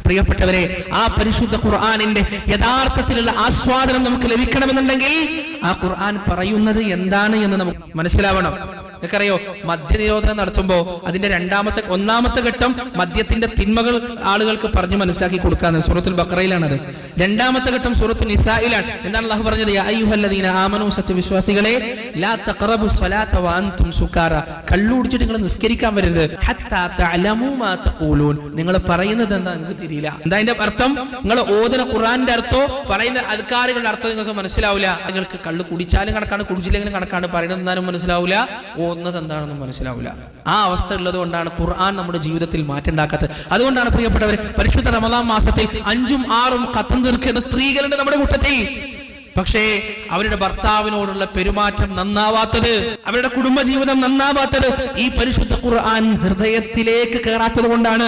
പ്രിയപ്പെട്ടവരെ, ആ പരിശുദ്ധ ഖുർആനിന്റെ യഥാർത്ഥത്തിലുള്ള ആസ്വാദനം നമുക്ക് ലഭിക്കണമെന്നുണ്ടെങ്കിൽ ആ ഖുർആൻ പറയുന്നത് എന്താണ് എന്ന് നമുക്ക് മനസ്സിലാവണം. നിങ്ങൾക്കറിയോ, മദ്യനിരോധനം നടത്തുമ്പോ അതിന്റെ ഒന്നാമത്തെ ഘട്ടം മദ്യത്തിന്റെ തിന്മകൾ ആളുകൾക്ക് പറഞ്ഞു മനസ്സിലാക്കി കൊടുക്കാന്ന് സൂറത്തുൽ ബഖറയിലാണത്. രണ്ടാമത്തെ ഘട്ടം സൂറത്തുൽ നിസായിലാണ്. എന്താണ് അല്ലാഹു പറഞ്ഞത്? യാ അയ്യുഹല്ലദീന ആമനൂ, സത്യവിശ്വാസികളെ, ലാ തഖറബുസ് സ്വലാത വഅൻതും സുകാറ, കള്ളുകുടിച്ചിട്ട് നിങ്ങൾ നിസ്കരിക്കാൻ വരരുത്. ഹത്താ തഅലമൂ മാ തഖൂലൂൻ, നിങ്ങൾ പറയുന്നത് എന്താ നിങ്ങൾക്ക് തിരിയില്ല. എന്താ അതിന്റെ അർത്ഥം? നിങ്ങൾ ഓതുന്ന ഖുർആന്റെ അർത്ഥോ പറയുന്ന അദ്കാറുകളുടെ അർത്ഥം നിങ്ങൾക്ക് മനസ്സിലാവില്ല. നിങ്ങൾക്ക് കള്ളു കുടിച്ചാലും കണക്കാണ്, കുടിച്ചില്ലെങ്കിലും കണക്കാണ്, പറയുന്നത് എന്താണെന്നും മനസ്സിലാവില്ല, ഓതുന്നത് എന്താണെന്നും മനസ്സിലാവില്ല. ആ അവസ്ഥ ഉള്ളത് കൊണ്ടാണ് ഖുർആൻ നമ്മുടെ ജീവിതത്തിൽ മാറ്റമുണ്ടാക്കാത്തത്. അതുകൊണ്ടാണ് പ്രിയപ്പെട്ടവർ, പരിശുദ്ധ റമദാൻ മാസത്തിൽ 5ഉം 6ഉം ഖത്തം തീർക്കുന്ന സ്ത്രീകളുണ്ട് നമ്മുടെ കൂട്ടത്തിൽ. പക്ഷേ അവരുടെ ഭർത്താവിനോടുള്ള പെരുമാറ്റം നന്നാവാത്തത്, അവരുടെ കുടുംബജീവിതം നന്നാവാത്തത് ഈ പരിശുദ്ധ ഖുർആൻ ഹൃദയത്തിലേക്ക് കയറാത്തത് കൊണ്ടാണ്.